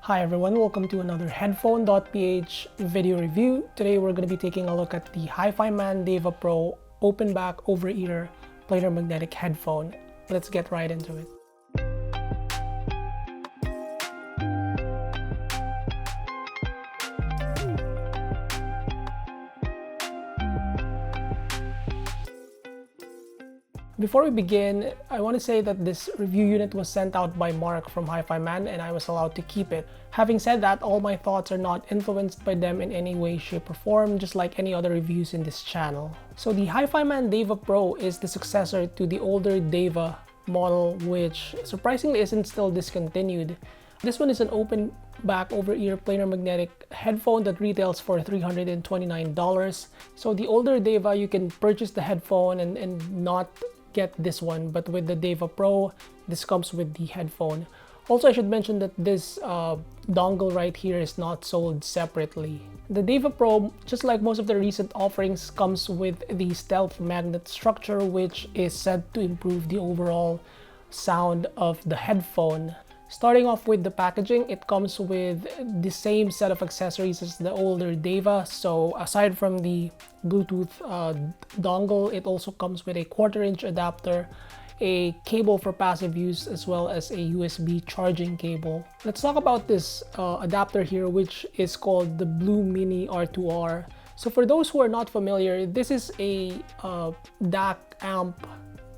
Hi everyone, welcome to another Headphone.ph video review. Today we're going to be taking a look at the Hifiman Deva Pro open back over-ear planar magnetic headphone. Let's get right into it. Before we begin, I want to say that this review unit was sent out by Mark from Hifiman and I was allowed to keep it. Having said that, all my thoughts are not influenced by them in any way, shape, or form, just like any other reviews in this channel. So the Hifiman Deva Pro is the successor to the older Deva model, which surprisingly isn't still discontinued. This one is an open back over-ear planar magnetic headphone that retails for $329. So the older Deva, you can purchase the headphone and not get this one, but with the Deva Pro, this comes with the headphone. Also, I should mention that this dongle right here is not sold separately. The Deva Pro, just like most of the recent offerings, comes with the stealth magnet structure, which is said to improve the overall sound of the headphone. Starting off with the packaging, it comes with the same set of accessories as the older Deva. So aside from the Bluetooth dongle, it also comes with a 1/4-inch adapter, a cable for passive use, as well as a USB charging cable. Let's talk about this adapter here, which is called the Bluemini R2R. So for those who are not familiar, this is a DAC amp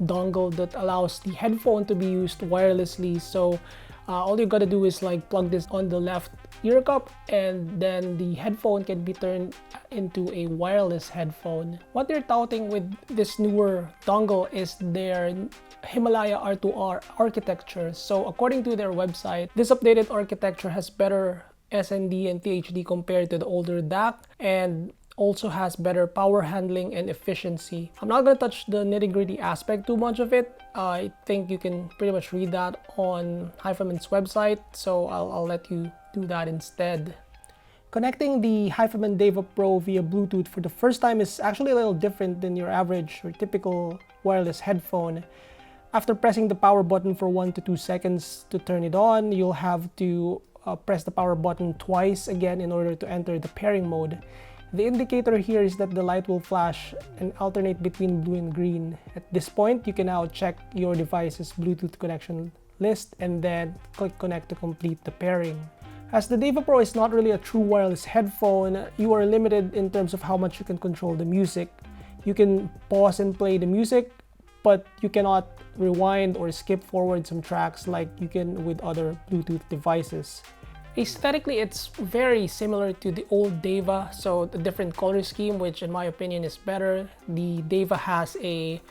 dongle that allows the headphone to be used wirelessly. So all you gotta do is like plug this on the left ear cup and then the headphone can be turned into a wireless headphone. What they're touting with this newer dongle is their Himalaya R2R architecture. So according to their website, this updated architecture has better SND and THD compared to the older DAC and also has better power handling and efficiency. I'm not going to touch the nitty-gritty aspect too much of it. I think you can pretty much read that on Hifiman's website, so I'll let you do that instead. Connecting the Hifiman Deva Pro via Bluetooth for the first time is actually a little different than your average or typical wireless headphone. After pressing the power button for 1 to 2 seconds to turn it on, you'll have to press the power button twice again in order to enter the pairing mode. The indicator here is that the light will flash and alternate between blue and green. At this point, you can now check your device's Bluetooth connection list and then click connect to complete the pairing. As the Deva Pro is not really a true wireless headphone, you are limited in terms of how much you can control the music. You can pause and play the music, but you cannot rewind or skip forward some tracks like you can with other Bluetooth devices. Aesthetically, it's very similar to the old Deva, so the different color scheme, which in my opinion is better. The Deva has a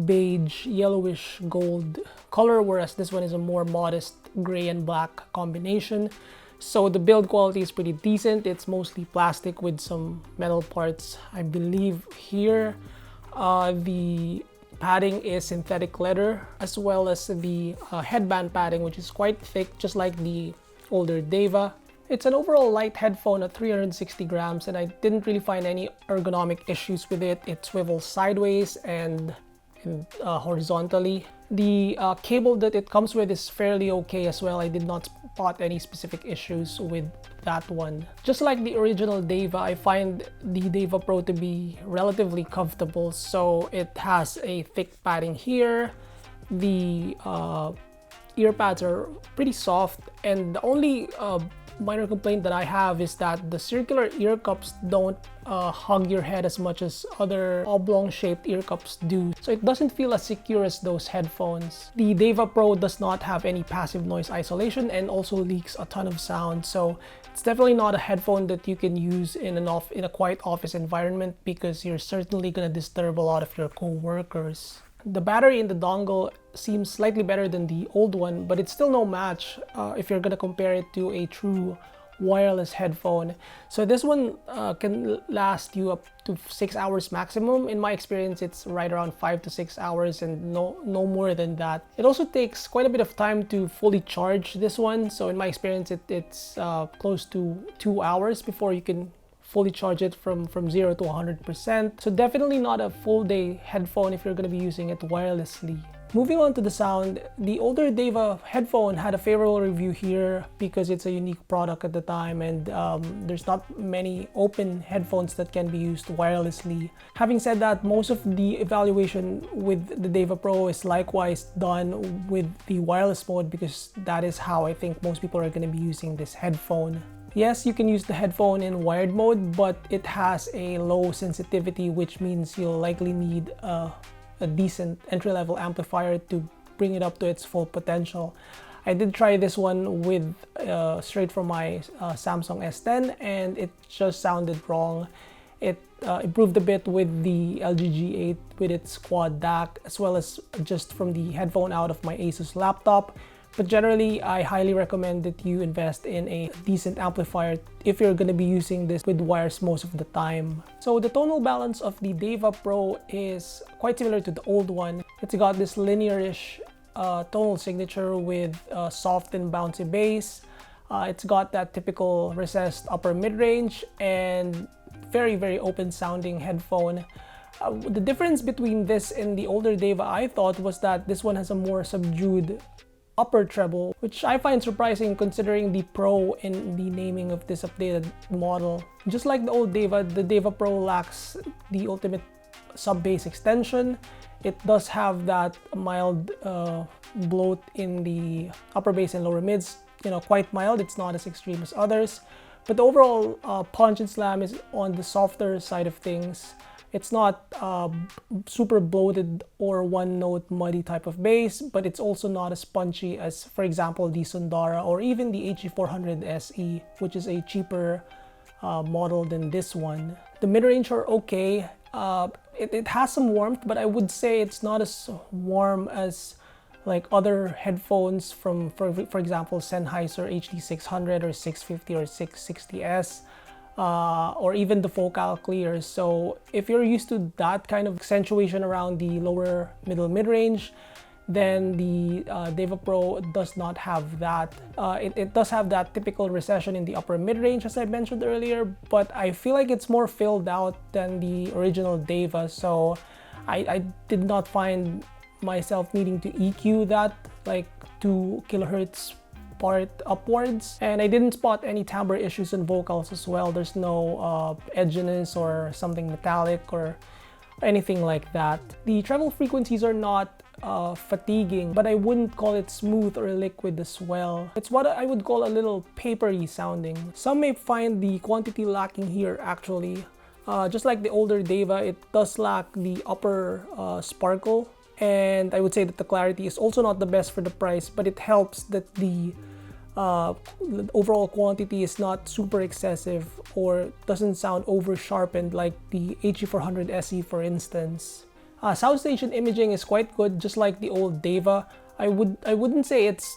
beige, yellowish gold color, whereas this one is a more modest gray and black combination. So the build quality is pretty decent. It's mostly plastic with some metal parts, I believe. Here, the padding is synthetic leather, as well as the headband padding, which is quite thick, just like the older Deva. It's an overall light headphone at 360 grams and I didn't really find any ergonomic issues with it. It swivels sideways and horizontally. The cable that it comes with is fairly okay as well. I did not spot any specific issues with that one. Just like the original Deva, I find the Deva Pro to be relatively comfortable. So it has a thick padding here. The ear pads are pretty soft, and the only minor complaint that I have is that the circular ear cups don't hug your head as much as other oblong shaped ear cups do, so it doesn't feel as secure as those headphones. The Deva Pro does not have any passive noise isolation and also leaks a ton of sound, so it's definitely not a headphone that you can use in a quiet office environment because you're certainly going to disturb a lot of your co-workers. The battery in the dongle seems slightly better than the old one, but it's still no match if you're gonna compare it to a true wireless headphone. So this one can last you up to 6 hours maximum. In my experience, it's right around 5 to 6 hours and no more than that. It also takes quite a bit of time to fully charge this one. So in my experience, it's close to 2 hours before you can fully charge it from 0 to 100%. So definitely not a full day headphone if you're going to be using it wirelessly. Moving on to the sound, the older Deva headphone had a favorable review here because it's a unique product at the time, and there's not many open headphones that can be used wirelessly. Having said that, most of the evaluation with the Deva Pro is likewise done with the wireless mode because that is how I think most people are going to be using this headphone. Yes, you can use the headphone in wired mode, but it has a low sensitivity, which means you'll likely need a decent entry-level amplifier to bring it up to its full potential. I did try this one with straight from my Samsung S10, and it just sounded wrong. It improved a bit with the LG G8 with its quad DAC, as well as just from the headphone out of my Asus laptop. But generally, I highly recommend that you invest in a decent amplifier if you're going to be using this with wires most of the time. So the tonal balance of the Deva Pro is quite similar to the old one. It's got this linear-ish tonal signature with soft and bouncy bass. It's got that typical recessed upper mid-range and very open sounding headphone. The difference between this and the older Deva, I thought, was that this one has a more subdued upper treble, which I find surprising considering the Pro in the naming of this updated model. Just like the old Deva, the Deva Pro lacks the ultimate sub-bass extension. It does have that mild bloat in the upper bass and lower mids, quite mild. It's not as extreme as others, but the overall punch and slam is on the softer side of things. It's not super bloated or one-note muddy type of bass, but it's also not as punchy as, for example, the Sundara or even the HE400 SE, which is a cheaper model than this one. The mid-range are okay. It has some warmth, but I would say it's not as warm as like other headphones from, for example, Sennheiser HD600 or 650 or 660S. Or even the focal clears. So if you're used to that kind of accentuation around the lower middle mid-range, then the Deva Pro does not have that. It does have that typical recession in the upper mid-range, as I mentioned earlier, but I feel like it's more filled out than the original Deva, so I did not find myself needing to EQ that like 2 kilohertz part upwards, and I didn't spot any timbre issues in vocals as well. There's no edginess or something metallic or anything like that. The treble frequencies are not fatiguing, but I wouldn't call it smooth or liquid as well. It's what I would call a little papery sounding. Some may find the quantity lacking here actually. Just like the older Deva, it does lack the upper sparkle, and I would say that the clarity is also not the best for the price, but it helps that the overall quantity is not super excessive or doesn't sound over sharpened like the HE400 SE, for instance. Soundstation imaging is quite good, just like the old Deva. I wouldn't say it's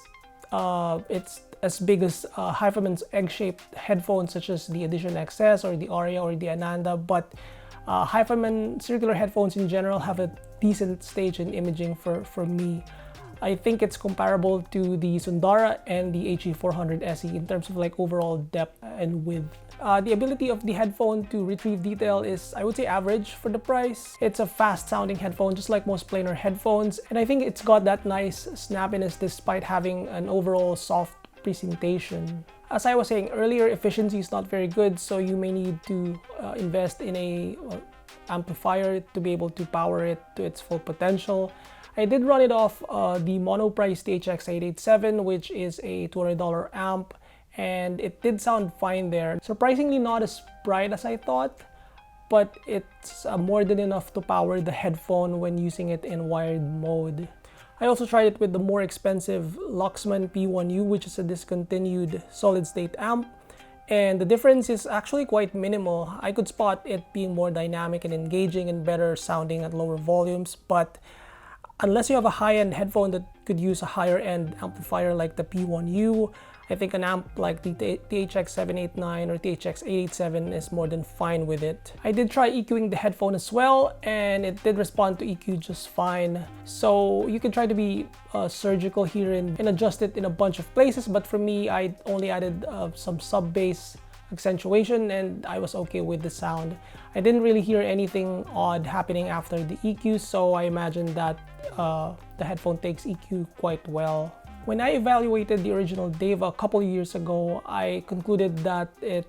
as big as Hifiman's egg-shaped headphones such as the Edition XS or the Aria or the Ananda, but Hifiman circular headphones in general have a decent stage in imaging for me. I think it's comparable to the Sundara and the HE400 SE in terms of like overall depth and width. The ability of the headphone to retrieve detail is, I would say, average for the price. It's a fast sounding headphone just like most planar headphones, and I think it's got that nice snappiness despite having an overall soft presentation. As I was saying earlier, efficiency is not very good, so you may need to invest in a amplifier to be able to power it to its full potential. I did run it off the mono-price THX887, which is a $200 amp, and it did sound fine there. Surprisingly not as bright as I thought, but it's more than enough to power the headphone when using it in wired mode. I also tried it with the more expensive Luxman P1U, which is a discontinued solid-state amp, and the difference is actually quite minimal. I could spot it being more dynamic and engaging and better sounding at lower volumes, but unless you have a high-end headphone that could use a higher-end amplifier like the P1U, I think an amp like the THX789 or THX887 is more than fine with it. I did try EQing the headphone as well, and it did respond to EQ just fine. So you can try to be surgical here and adjust it in a bunch of places, but for me, I only added some sub-bass accentuation and I was okay with the sound. I didn't really hear anything odd happening after the EQ, so I imagine that the headphone takes EQ quite well. When I evaluated the original Deva a couple years ago, I concluded that it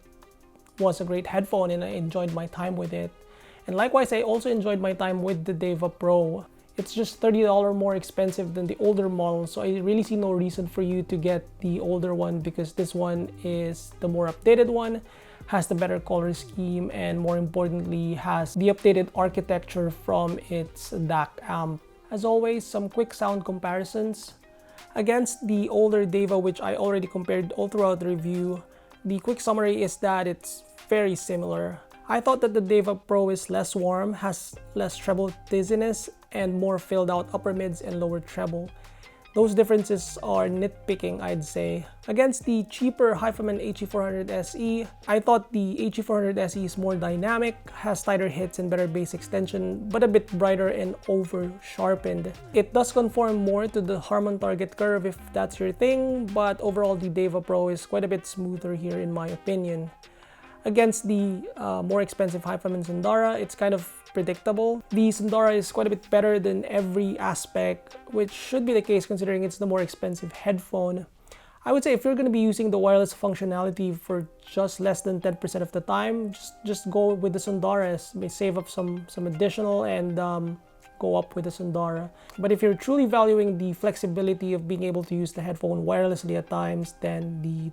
was a great headphone and I enjoyed my time with it. And likewise, I also enjoyed my time with the Deva Pro. It's just $30 more expensive than the older model, so I really see no reason for you to get the older one because this one is the more updated one, has the better color scheme, and more importantly, has the updated architecture from its DAC amp. As always, some quick sound comparisons. Against the older Deva, which I already compared all throughout the review, the quick summary is that it's very similar. I thought that the Deva Pro is less warm, has less treble dizziness, and more filled out upper mids and lower treble. Those differences are nitpicking, I'd say. Against the cheaper Hifiman HE400 SE, I thought the HE400 SE is more dynamic, has tighter hits and better bass extension, but a bit brighter and over-sharpened. It does conform more to the Harman target curve if that's your thing, but overall the Deva Pro is quite a bit smoother here in my opinion. Against the more expensive Hifiman Sundara, it's kind of predictable. The Sundara is quite a bit better than every aspect, which should be the case considering it's the more expensive headphone. I would say if you're going to be using the wireless functionality for just less than 10% of the time, just go with the Sundara. May save up some additional and go up with the Sundara. But if you're truly valuing the flexibility of being able to use the headphone wirelessly at times, then the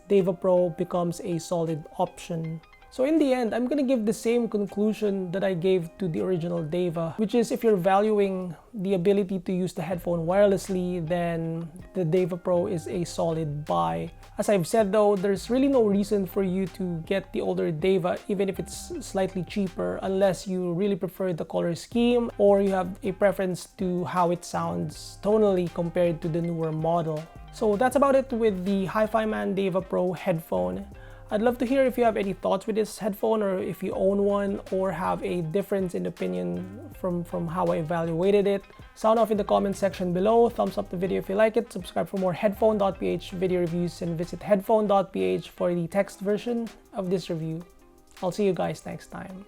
Deva Pro becomes a solid option. So in the end, I'm gonna give the same conclusion that I gave to the original Deva, which is if you're valuing the ability to use the headphone wirelessly, then the Deva Pro is a solid buy. As I've said though, there's really no reason for you to get the older Deva even if it's slightly cheaper, unless you really prefer the color scheme or you have a preference to how it sounds tonally compared to the newer model. So that's about it with the Hifiman Deva Pro headphone. I'd love to hear if you have any thoughts with this headphone, or if you own one or have a difference in opinion from how I evaluated it. Sound off in the comment section below, thumbs up the video if you like it, subscribe for more headphone.ph video reviews, and visit headphone.ph for the text version of this review. I'll see you guys next time.